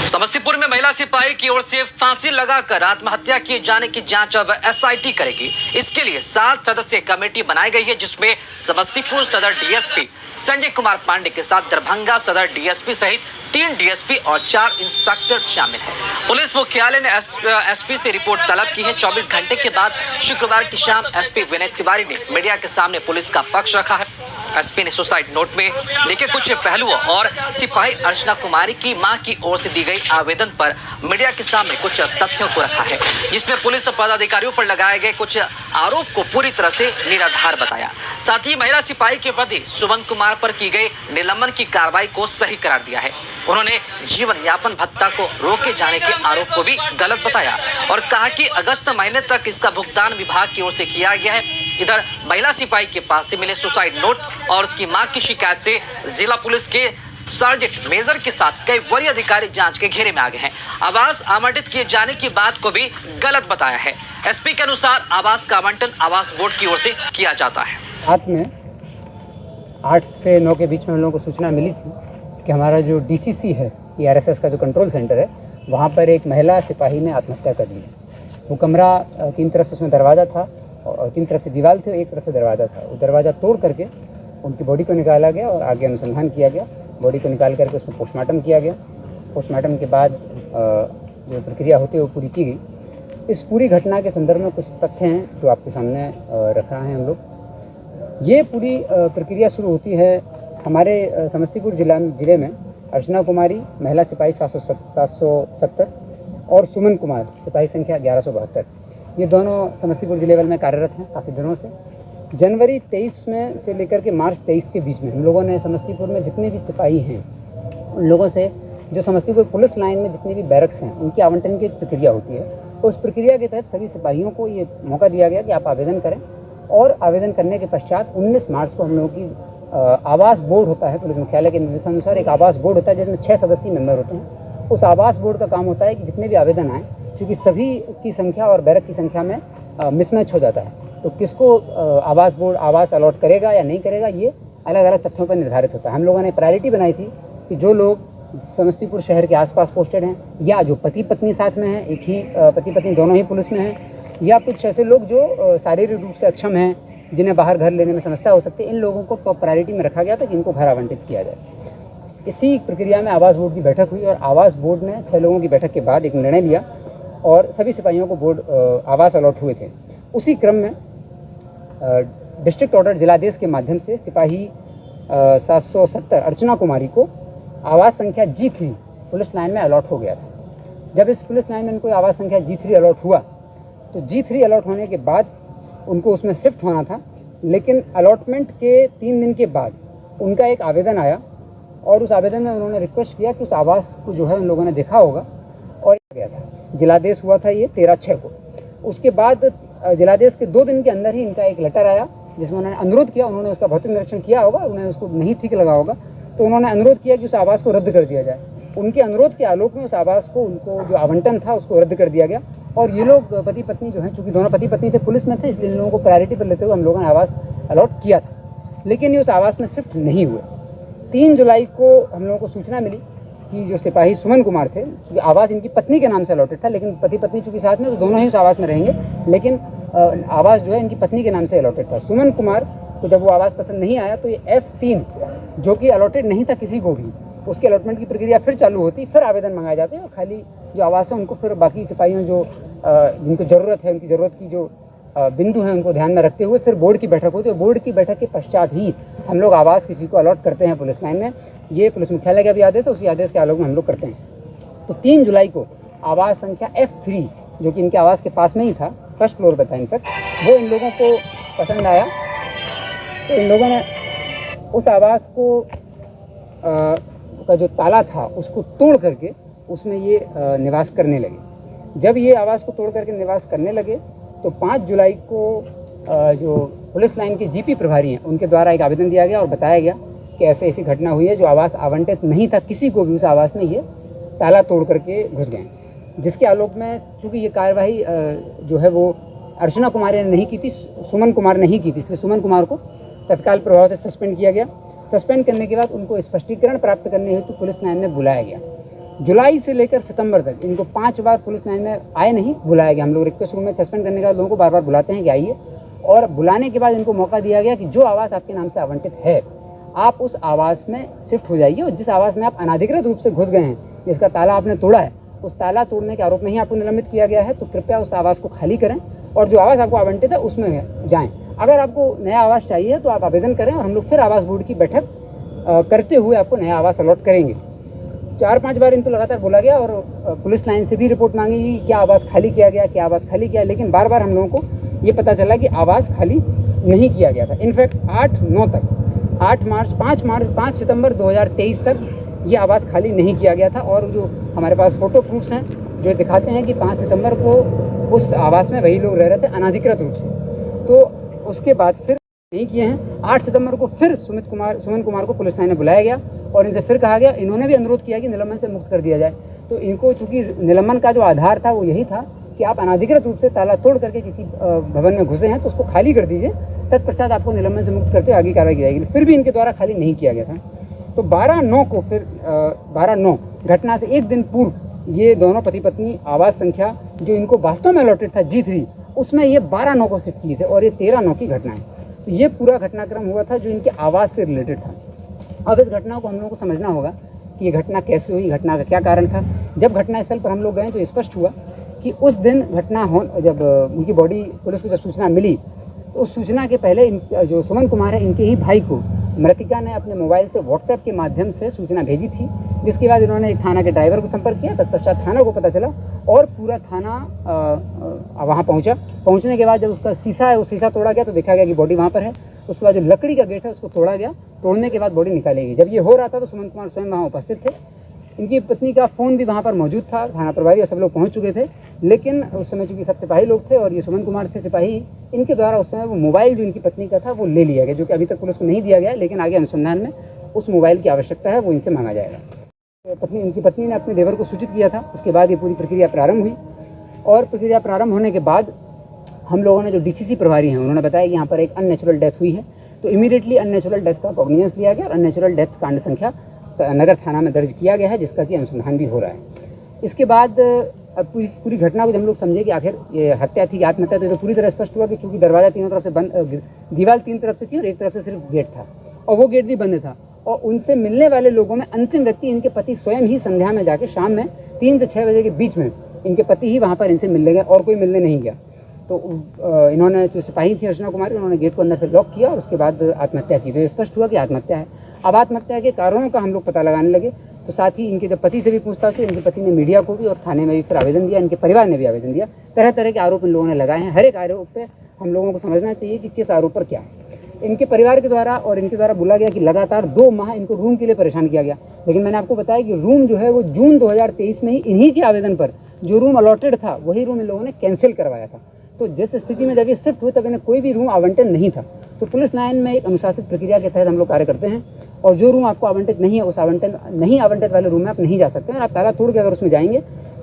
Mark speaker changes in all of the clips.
Speaker 1: समस्तीपुर में महिला सिपाही की ओर से फांसी लगाकर आत्महत्या किए जाने की जांच अब एसआईटी करेगी। इसके लिए 7 सदस्यीय कमेटी बनाई गई है, जिसमें समस्तीपुर सदर डीएसपी संजय कुमार पांडे के साथ दरभंगा सदर डीएसपी सहित 3 डीएसपी और 4 इंस्पेक्टर शामिल हैं। पुलिस मुख्यालय ने एसपी से रिपोर्ट तलब की है। 24 घंटे के बाद शुक्रवार की शाम एसपी विनय तिवारी ने मीडिया के सामने पुलिस का पक्ष रखा है। एसपी ने सुसाइड नोट में लिखे कुछ पहलुओं और सिपाही अर्चना कुमारी की मां की ओर से दी गई आवेदन पर मीडिया के सामने कुछ तथ्यों को रखा है, जिसमें पुलिस पदाधिकारियों पर लगाए गए कुछ आरोप को पूरी तरह से निराधार बताया। साथ ही महिला सिपाही के प्रति सुमन कुमार पर की गई निलंबन की कार्रवाई को सही करार दिया है। उन्होंने जीवन यापन भत्ता को रोके जाने के आरोप को भी गलत बताया और कहा कि अगस्त महीने तक इसका भुगतान विभाग की ओर से किया गया है। इधर महिला सिपाही के पास से मिले सुसाइड नोट और उसकी मां की शिकायत से जिला पुलिस के सर्जेंट मेजर के साथ कई वरीय अधिकारी जांच के घेरे में आ गए हैं। आवास आवंटित किए जाने की बात को भी गलत बताया है। एसपी के अनुसार आवास का आवंटन आवास बोर्ड की ओर से किया जाता है।
Speaker 2: रात में 8 से 9 के बीच में हम लोगों को सूचना मिली थी कि हमारा जो डीसीसी है, आरएसएस का जो कंट्रोल सेंटर है, वहाँ पर एक महिला सिपाही ने आत्महत्या कर ली। वो कमरा 3 तरफ से उसमें दरवाज़ा था और 3 तरफ से दीवार थी और 1 तरफ से दरवाज़ा था। वो दरवाज़ा तोड़ करके उनकी बॉडी को निकाला गया और आगे अनुसंधान किया गया। बॉडी को निकाल करके उसमें पोस्टमार्टम किया गया। पोस्टमार्टम के बाद जो प्रक्रिया होती है वो पूरी की गई। इस पूरी घटना के संदर्भ में कुछ तथ्य हैं जो आपके सामने रख रहे हैं हम लोग। ये पूरी प्रक्रिया शुरू होती है हमारे समस्तीपुर जिले में अर्चना कुमारी महिला सिपाही 770 और सुमन कुमार सिपाही संख्या 1172, ये दोनों समस्तीपुर जिले में कार्यरत हैं काफ़ी दिनों से। जनवरी 23 में से लेकर के मार्च 23 के बीच में हम लोगों ने समस्तीपुर में जितने भी सिपाही हैं उन लोगों से, जो समस्तीपुर पुलिस लाइन में जितने भी बैरक्स हैं, उनकी आवंटन की एक प्रक्रिया होती है। तो उस प्रक्रिया के तहत सभी सिपाहियों को ये मौका दिया गया कि आप आवेदन करें और आवेदन करने के पश्चात 19 मार्च को हम लोगों की आवास बोर्ड होता है। पुलिस मुख्यालय के निर्देशानुसार एक आवास बोर्ड होता है जिसमें 6 सदस्यीय मेंबर होते हैं। उस आवास बोर्ड का काम होता है कि जितने भी आवेदन आए, क्योंकि सभी की संख्या और बैरक की संख्या में मिसमैच हो जाता है, तो किसको आवास बोर्ड आवास अलॉट करेगा या नहीं करेगा, ये अलग अलग तथ्यों पर निर्धारित होता है। हम लोगों ने प्रायोरिटी बनाई थी कि जो लोग समस्तीपुर शहर के आसपास पोस्टेड हैं या जो पति पत्नी साथ में हैं, एक ही पति पत्नी दोनों ही पुलिस में हैं, या कुछ ऐसे लोग जो शारीरिक रूप से अक्षम हैं, जिन्हें बाहर घर लेने में समस्या हो सकती है, इन लोगों को टॉप प्रायोरिटी में रखा गया था कि इनको घर आवंटित किया जाए। इसी प्रक्रिया में आवास बोर्ड की बैठक हुई और आवास बोर्ड ने 6 लोगों की बैठक के बाद एक निर्णय लिया और सभी सिपाहियों को बोर्ड आवास अलॉट हुए थे। उसी क्रम में डिस्ट्रिक्ट ऑर्डर जिलाधीश के माध्यम से सिपाही 770 अर्चना कुमारी को आवास संख्या G3 पुलिस लाइन में अलॉट हो गया था। जब इस पुलिस लाइन में इनको आवास संख्या G3 अलॉट हुआ तो G3 अलॉट होने के बाद उनको उसमें शिफ्ट होना था, लेकिन अलॉटमेंट के 3 दिन के बाद उनका एक आवेदन आया और उस आवेदन में उन्होंने रिक्वेस्ट किया कि उस आवास को जो है उन लोगों ने देखा होगा और गया था। जिलादेश हुआ था ये 13/6 को। उसके बाद जिलादेश के 2 दिन के अंदर ही इनका एक लेटर आया जिसमें उन्होंने अनुरोध किया, उन्होंने उसका भौतिक निरीक्षण किया होगा, उन्हें उसको नहीं ठीक लगा होगा, तो उन्होंने अनुरोध किया कि उस आवास को रद्द कर दिया जाए। उनके अनुरोध के आलोक में उस आवास को, उनको जो आवंटन था उसको रद्द कर दिया गया और ये लोग पति पत्नी जो हैं, चूँकि दोनों पति पत्नी थे, पुलिस में थे, इसलिए इन लोगों को प्रायोरिटी पर लेते हुए हम लोगों ने आवास अलॉट किया था, लेकिन ये उस आवास में शिफ्ट नहीं हुए। 3 जुलाई को हम लोगों को सूचना मिली कि जो सिपाही सुमन कुमार थे, क्योंकि आवास इनकी पत्नी के नाम से अलॉटेड था, लेकिन पति पत्नी चूँकि साथ में, तो दोनों ही उस आवास में रहेंगे, लेकिन आवास जो है इनकी पत्नी के नाम से अलॉटेड था। सुमन कुमार को जब वो आवास पसंद नहीं आया तो ये F3 जो कि अलॉटेड नहीं था किसी को भी, उसके अलॉटमेंट की प्रक्रिया फिर चालू होती, फिर आवेदन मंगाए जाते हैं और खाली जो आवास है उनको फिर बाकी सिपाहियों जो जिनको ज़रूरत है, उनकी ज़रूरत की जो बिंदु हैं उनको ध्यान में रखते हुए फिर बोर्ड की बैठक होती है। बोर्ड की बैठक के पश्चात ही हम लोग आवास किसी को अलॉट करते हैं पुलिस लाइन में। ये पुलिस मुख्यालय का भी आदेश है, उसी आदेश के आलोक में हम लोग करते हैं। तो 3 जुलाई को आवास संख्या F3 जो कि इनके आवास के पास में ही था, फर्स्ट फ्लोर पर था इनफैक्ट, वो इन लोगों को पसंद आया तो इन लोगों ने उस आवास को का जो ताला था उसको तोड़ करके उसमें ये निवास करने लगे। जब ये आवास को तोड़ करके निवास करने लगे तो 5 जुलाई को जो पुलिस लाइन के जीपी प्रभारी हैं उनके द्वारा एक आवेदन दिया गया और बताया गया कि ऐसे ऐसी घटना हुई है, जो आवास आवंटित नहीं था किसी को भी, उस आवास में ये ताला तोड़ करके घुस गए। जिसके आलोक में चूँकि ये कार्यवाही जो है वो अर्चना कुमारी ने नहीं की थी, सुमन कुमार ने ही की थी, इसलिए सुमन कुमार को तत्काल प्रभाव से सस्पेंड किया गया। सस्पेंड करने के बाद उनको स्पष्टीकरण प्राप्त करने हेतु पुलिस लाइन में बुलाया गया। जुलाई से लेकर सितंबर तक इनको 5 बार पुलिस लाइन में आए नहीं, बुलाया गया। हम लोग रिक्वेस्ट रूम में सस्पेंड करने के बाद लोगों को बार बार बुलाते हैं कि आइए, और बुलाने के बाद इनको मौका दिया गया कि जो आवास आपके नाम से आवंटित है आप उस आवास में शिफ्ट हो जाइए, और जिस आवास में आप अनाधिकृत रूप से घुस गए हैं, जिसका ताला आपने तोड़ा है, उस ताला तोड़ने के आरोप में ही आपको निलंबित किया गया है। तो कृपया उस आवास को खाली करें और जो आवास आपको आवंटित है उसमें जाएं। अगर आपको नया आवास चाहिए तो आप आवेदन करें और हम लोग फिर आवास बोर्ड की बैठक करते हुए आपको नया आवास अलॉट करेंगे। 4-5 बार इनको लगातार बोला गया और पुलिस लाइन से भी रिपोर्ट मांगी गई, क्या आवास खाली किया गया, क्या आवास खाली किया, लेकिन बार बार हम लोगों को ये पता चला कि आवास खाली नहीं किया गया था। इनफैक्ट 8-9 तक 5 सितंबर 2023 तक ये आवास खाली नहीं किया गया था। और जो हमारे पास फोटो प्रूफ्स हैं जो दिखाते हैं कि 5 सितंबर को उस आवास में वही लोग रह रहे थे अनाधिकृत रूप से। तो उसके बाद फिर नहीं किए हैं। 8 सितंबर को फिर सुमन कुमार को पुलिस लाइन में बुलाया गया और इनसे फिर कहा गया, इन्होंने भी अनुरोध किया कि निलंबन से मुक्त कर दिया जाए। तो इनको चूंकि निलंबन का जो आधार था वो यही था कि आप अनाधिकृत रूप से ताला तोड़ करके किसी भवन में घुसे हैं तो उसको खाली कर दीजिए, तत्पश्चात आपको निलंबन से मुक्त करते हुए आगे कार्रवाई की जाएगी। फिर भी इनके द्वारा खाली नहीं किया गया था। तो 12/9 को फिर 12/9 घटना से एक दिन पूर्व ये दोनों पति पत्नी आवास संख्या जो इनको वास्तव में अलॉटेड था G3, उसमें ये 12/9 को शिफ्ट किए थे और ये 13/9 की घटना है। तो ये पूरा घटनाक्रम हुआ था जो इनके आवास से रिलेटेड था। अब इस घटना को हम लोगों को समझना होगा कि ये घटना कैसे हुई, घटना का क्या कारण था। जब घटनास्थल पर हम लोग गए तो स्पष्ट हुआ कि उस दिन जब उनकी बॉडी पुलिस को जब सूचना मिली तो उस सूचना के पहले जो सुमन कुमार है इनके ही भाई को मृतिका ने अपने मोबाइल से व्हाट्सएप के माध्यम से सूचना भेजी थी, जिसके बाद इन्होंने एक थाना के ड्राइवर को संपर्क किया। तत्पश्चात थाना को पता चला और पूरा थाना वहाँ पहुँचा। पहुँचने के बाद जब उसका शीशा है वो शीशा तोड़ा गया तो देखा गया कि बॉडी वहाँ पर है। उसके बाद जो लकड़ी का गेट है उसको तोड़ा गया। तोड़ने के बाद बॉडी निकाली गई। जब ये हो रहा था तो सुमन कुमार स्वयं वहाँ उपस्थित थे। इनकी पत्नी का फ़ोन भी वहाँ पर मौजूद था। थाना प्रभारी और सब लोग पहुँच चुके थे, लेकिन उस समय चूँकि सब सिपाही लोग थे और ये सुमन कुमार थे सिपाही, इनके द्वारा उस समय वो मोबाइल जो इनकी पत्नी का था वो ले लिया गया, जो कि अभी तक पुलिस को नहीं दिया गया, लेकिन आगे अनुसंधान में उस मोबाइल की आवश्यकता है, वो इनसे मांगा जाएगा। तो इनकी पत्नी ने अपने देवर को सूचित किया था। उसके बाद ये पूरी प्रक्रिया प्रारंभ हुई और प्रक्रिया प्रारंभ होने के बाद हम लोगों ने जो DCC प्रभारी हैं उन्होंने बताया कि यहाँ पर एक अननेचुरल डेथ हुई है। तो इमीडिएटली अननेचुरल डेथ का कॉग्निजेंस लिया गया और अननेचुरल डेथ कांड संख्या नगर थाना में दर्ज किया गया है, जिसका कि अनुसंधान भी हो रहा है। इसके बाद अब पूरी घटना को जब हम लोग समझे कि आखिर ये हत्या थी कि आत्महत्या, तो पूरी तरह स्पष्ट हुआ कि चूँकि दरवाज़ा तीनों तरफ से बंद, दीवार 3 तरफ से थी और एक तरफ से सिर्फ गेट था और वो गेट भी बंद था। और उनसे मिलने वाले लोगों में अंतिम व्यक्ति इनके पति स्वयं ही संध्या में जाके शाम में 3 से 6 बजे के बीच में इनके पति ही वहाँ पर इनसे मिलने गए और कोई मिलने नहीं गया। तो इन्होंने जो सिपाही थी अर्चना कुमारी, उन्होंने गेट को अंदर से लॉक किया और उसके बाद आत्महत्या की। तो स्पष्ट हुआ कि आत्महत्या है। अब आत्महत्या के कारणों का हम लोग पता लगाने लगे। तो साथ ही इनके जब पति से भी पूछताछ हुई, इनके पति ने मीडिया को भी और थाने में भी फिर आवेदन दिया, इनके परिवार ने भी आवेदन दिया। तरह तरह के आरोप इन लोगों ने लगाए हैं। हर एक आरोप पे हम लोगों को समझना चाहिए कि किस आरोप पर क्या है। इनके परिवार के द्वारा और इनके द्वारा बोला गया कि लगातार 2 माह इनको रूम के लिए परेशान किया गया, लेकिन मैंने आपको बताया कि रूम जो है वो जून 2023 में ही इन्हीं के आवेदन पर जो रूम अलॉटेड था वही रूम इन लोगों ने कैंसिल करवाया था। तो जिस स्थिति में जब ये शिफ्ट हुए तब इन्हें कोई भी रूम आवंटन नहीं था। तो पुलिस लाइन में एक अनुशासित प्रक्रिया के तहत हम लोग कार्य करते हैं और जो रूम आपको आवंटित नहीं है उस नहीं आवंटित वाले रूम में आप नहीं जा सकते हैं। और आप ताला तोड़ के अगर उसमें जाएंगे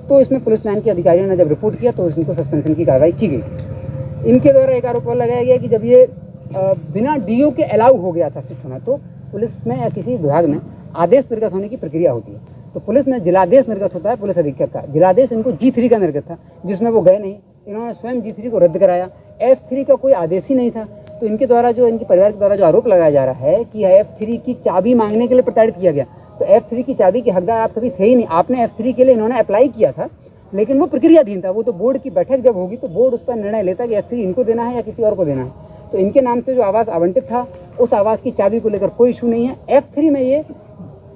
Speaker 2: तो इसमें पुलिस लाइन के अधिकारियों ने जब रिपोर्ट किया तो इनको सस्पेंशन की कार्रवाई की गई। इनके द्वारा एक आरोप लगाया गया कि जब ये बिना DO के अलाउ हो गया था शिफ्ट होना, तो पुलिस में या किसी विभाग में आदेश निर्गत होने की प्रक्रिया होती है। तो पुलिस में जिलादेश निर्गत होता है पुलिस अधीक्षक का। जिलादेश इनको G3 का निर्गत था, जिसमें वो गए नहीं। इन्होंने स्वयं G3 को रद्द कराया। F3 का कोई आदेश ही नहीं था। तो इनके द्वारा जो इनके परिवार के द्वारा जो आरोप लगाया जा रहा है कि F3 की चाबी मांगने के लिए प्रताड़ित किया गया, तो F3 की चाबी के हकदार आप कभी थे ही नहीं। आपने F3 के लिए इन्होंने अप्लाई किया था, लेकिन वो प्रक्रियाधीन था। वो तो बोर्ड की बैठक जब होगी तो बोर्ड उस पर निर्णय लेता कि F3 इनको देना है या किसी और को देना है। तो इनके नाम से जो आवास आवंटित था उस आवास की चाबी को लेकर कोई इशू नहीं है। F3 में ये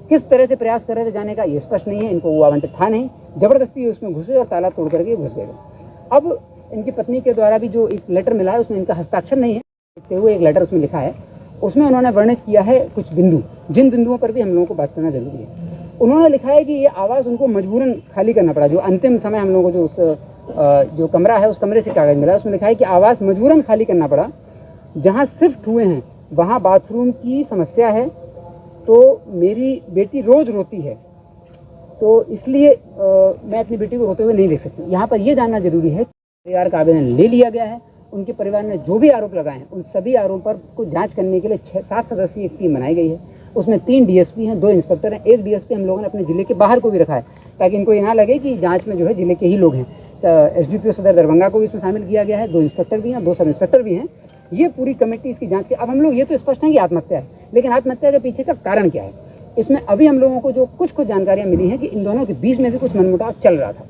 Speaker 2: किस तरह से प्रयास कर रहे थे जाने का ये स्पष्ट नहीं है। इनको वो आवंटित था नहीं, जबरदस्ती उसमें घुसे और ताला तोड़ करके घुस गए। अब इनकी पत्नी के द्वारा भी जो एक लेटर मिला है उसमें इनका हस्ताक्षर नहीं है, लिखते हुए एक लेटर उसमें लिखा है। उसमें उन्होंने वर्णित किया है कुछ बिंदु, जिन बिंदुओं पर भी हम लोगों को बात करना जरूरी है। उन्होंने लिखा है कि ये आवास उनको मजबूरन खाली करना पड़ा। जो अंतिम समय हम लोगों को जो कमरा है उस कमरे से कागज मिला, उसमें लिखा है कि आवास मजबूरन खाली करना पड़ा। जहाँ शिफ्ट हुए हैं वहाँ बाथरूम की समस्या है, तो मेरी बेटी रोज़ रोती है, तो इसलिए मैं अपनी बेटी को रोते हुए नहीं देख सकती। यहाँ पर यह जानना जरूरी है कि परिवार का आवेदन ले लिया गया है। उनके परिवार ने जो भी आरोप लगाए हैं उन सभी आरोपों पर को जांच करने के लिए 6-7 सदस्यीय एक टीम बनाई गई है। उसमें 3 DSP हैं, 2 इंस्पेक्टर हैं, 1 DSP हम लोगों ने अपने ज़िले के बाहर को भी रखा है, ताकि इनको ये ना लगे कि जांच में जो है जिले के ही लोग हैं। SDPO सदर दरभंगा को भी इसमें शामिल किया गया है, 2 इंस्पेक्टर भी हैं, 2 सब इंस्पेक्टर भी हैं। ये पूरी कमेटी इसकी जांच की। अब हम लोग ये तो स्पष्ट है कि आत्महत्या है, लेकिन आत्महत्या के पीछे का कारण क्या है, इसमें अभी हम लोगों को जो कुछ जानकारियाँ मिली हैं कि इन दोनों के बीच में भी कुछ मनमुटाव चल रहा था।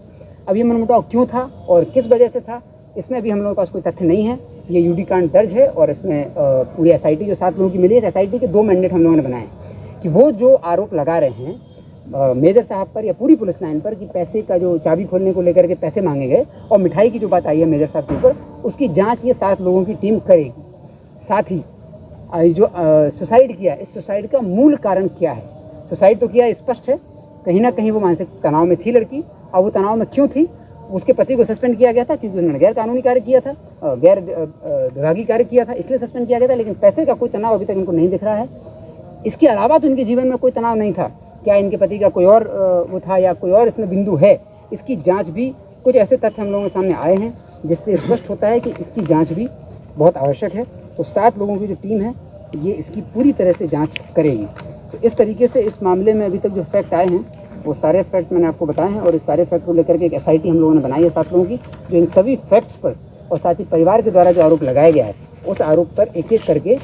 Speaker 2: अब ये मनमुटाव क्यों था और किस वजह से था, इसमें अभी हम लोगों के पास कोई तथ्य नहीं है। ये UD कांड दर्ज है और इसमें पूरी SIT जो 7 लोगों की मिली है, SIT के 2 मैंडेट हम लोगों ने बनाए हैं कि वो जो आरोप लगा रहे हैं मेजर साहब पर या पूरी पुलिस लाइन पर कि पैसे का जो चाबी खोलने को लेकर के पैसे मांगे गए और मिठाई की जो बात आई है मेजर साहब के ऊपर, उसकी जांच ये 7 लोगों की टीम करेगी। साथ ही जो सुसाइड किया, इस सुसाइड का मूल कारण क्या है। सुसाइड तो किया स्पष्ट है, कहीं ना कहीं वो मानसिक तनाव में थी लड़की। अब वो तनाव में क्यों थी, उसके पति को सस्पेंड किया गया था क्योंकि उन्होंने गैर कानूनी कार्य किया था, गैर विभागीय कार्य किया था, इसलिए सस्पेंड किया गया था। लेकिन पैसे का कोई तनाव अभी तक इनको नहीं दिख रहा है। इसके अलावा तो इनके जीवन में कोई तनाव नहीं था। क्या इनके पति का कोई और वो था या कोई और इसमें बिंदु है, इसकी जांच भी, कुछ ऐसे तथ्य हम लोगों के सामने आए हैं जिससे स्पष्ट होता है कि इसकी जांच भी बहुत आवश्यक है। तो 7 लोगों की जो टीम है ये इसकी पूरी तरह से जांच करेगी। तो इस तरीके से इस मामले में अभी तक जो फैक्ट आए हैं वो सारे फैक्ट मैंने आपको बताए हैं और इस सारे फैक्ट को लेकर के एक SIT हम लोगों ने बनाई है 7 लोगों की, जो इन सभी फैक्ट्स पर और साथ ही परिवार के द्वारा जो आरोप लगाया गया है उस आरोप पर एक एक करके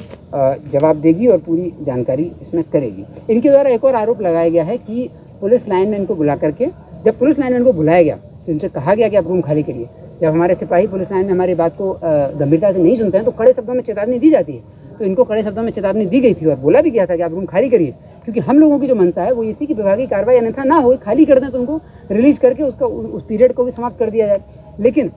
Speaker 2: जवाब देगी और पूरी जानकारी इसमें करेगी। इनके द्वारा एक और आरोप लगाया गया है कि पुलिस लाइन में इनको बुला करके, जब पुलिस लाइन में इनको बुलाया गया तो इनसे कहा गया कि आप रूम खाली करिए। जब हमारे सिपाही पुलिस लाइन में हमारी बात को गंभीरता से नहीं सुनते हैं तो कड़े शब्दों में चेतावनी दी जाती है। तो इनको कड़े शब्दों में चेतावनी दी गई थी और बोला भी गया था कि आप रूम खाली करिए, क्योंकि हम लोगों की जो मंशा है वो ये थी कि विभागीय कार्रवाई अन्यथा ना हो, खाली कर दें तो उनको रिलीज करके उसका उस पीरियड को भी समाप्त कर दिया जाए। लेकिन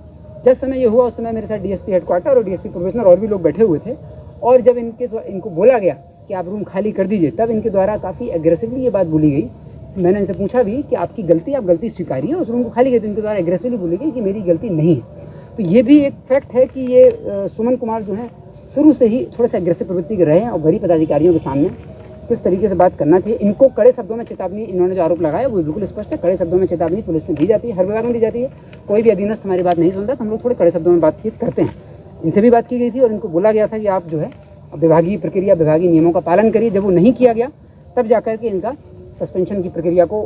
Speaker 2: जिस समय ये हुआ उस समय मेरे साथ DSP हेडक्वार्टर और DSP प्रोफेशनल और भी लोग बैठे हुए थे और जब इनको बोला गया कि आप रूम खाली कर दीजिए, तब इनके द्वारा काफ़ी एग्रेसिवली ये बात बोली गई। मैंने इनसे पूछा भी कि आपकी गलती, आप गलती स्वीकारिए, उस रूम को खाली किया, तो इनके द्वारा एग्रेसिवली बोली गई कि मेरी गलती नहीं है। तो ये भी एक फैक्ट है कि ये सुमन कुमार जो है शुरू से ही थोड़े से एग्रेसिव प्रवृत्ति के रहे हैं और बड़ी पदाधिकारियों के सामने किस तरीके से बात करना चाहिए। इनको कड़े शब्दों में चेतावनी, इन्होंने जो आरोप लगाया वो बिल्कुल स्पष्ट है, कड़े शब्दों में चेतावनी पुलिस में दी जाती है, हर विभाग में दी जाती है। कोई भी अधीनस्थ हमारी बात नहीं सुनता तो हम लोग थोड़े कड़े शब्दों में बातचीत करते हैं। इनसे भी बात की गई थी और इनको बोला गया था कि आप जो है विभागीय प्रक्रिया, विभागीय नियमों का पालन करिए। जब वो नहीं किया गया तब जाकर के इनका सस्पेंशन की प्रक्रिया को,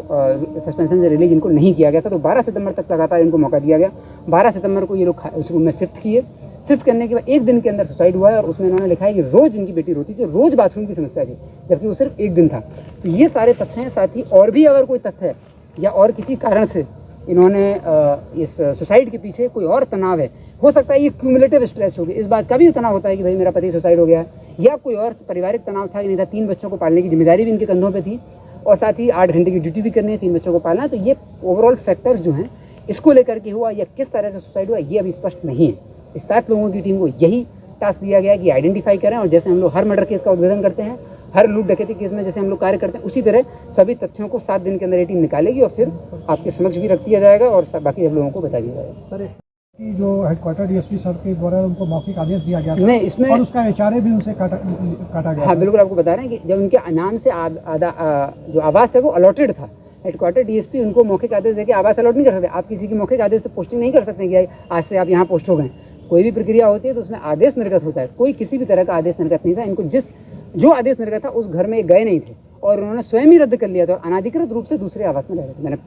Speaker 2: सस्पेंशन से रिलीज इनको नहीं किया गया था। तो 12 सितंबर तक लगातार इनको मौका दिया गया। 12 सितंबर को ये लोग उस रूम में शिफ्ट किए। शिफ्ट करने के बाद 1 दिन के अंदर सुसाइड हुआ है और उसमें इन्होंने लिखा है कि रोज़ इनकी बेटी रोती थी, रोज़ बाथरूम की समस्या थी, जबकि वो सिर्फ 1 दिन था। तो ये सारे तथ्य हैं। साथ ही और भी अगर कोई तथ्य है या और किसी कारण से इन्होंने इस सुसाइड के पीछे कोई और तनाव है, हो सकता है ये क्यूमुलेटिव स्ट्रेस होगी, इस बात का भी तनाव होता है कि भाई मेरा पति सुसाइड हो गया है, या कोई और पारिवारिक तनाव था कि नहीं था, 3 बच्चों को पालने की जिम्मेदारी भी इनके कंधों पे थी और साथ ही 8 घंटे की ड्यूटी भी करनी है, 3 बच्चों को पालना। तो ये ओवरऑल फैक्टर्स जो हैं इसको लेकर के हुआ या किस तरह से सुसाइड हुआ ये अभी स्पष्ट नहीं है। इस 7 लोगों की टीम को यही टास्क दिया गया है कि आइडेंटिफाई करें और जैसे हम लोग हर मर्डर केस का उद्भेदन करते हैं, हर लूट डकैती केस में जैसे हम लोग कार्य करते हैं, उसी तरह सभी तथ्यों को 7 दिन के अंदर ये टीम निकालेगी और फिर आपके समक्ष भी रख दिया जाएगा और बाकी सब लोगों को बता दिया जाएगा।
Speaker 3: सर, जो हेडक्वार्टर DSP सर के द्वारा उनको मौखिक आदेश दिया गया था,
Speaker 2: नहीं इसमें
Speaker 3: और उसका HRA भी उनसे काटा गया।
Speaker 2: हाँ बिल्कुल, आपको बता रहे हैं कि जब उनके नाम से जो आवास है वो अलॉटेड था, हेडक्वार्टर DSP उनको मौखिक आदेश देकर आवास अलॉट नहीं कर सकते। आप किसी की मौखिक आदेश से पोस्टिंग नहीं कर सकते कि आज से आप यहाँ पोस्ट हो गए। कोई भी प्रक्रिया होती है तो उसमें आदेश निर्गत होता है, कोई किसी भी तरह का आदेश निर्गत नहीं था। इनको जो आदेश निर्गत था उस घर में गए नहीं थे और उन्होंने स्वयं ही रद्द कर लिया था और अनाधिकृत रूप से दूसरे आवास में रह रहे थे। मैंने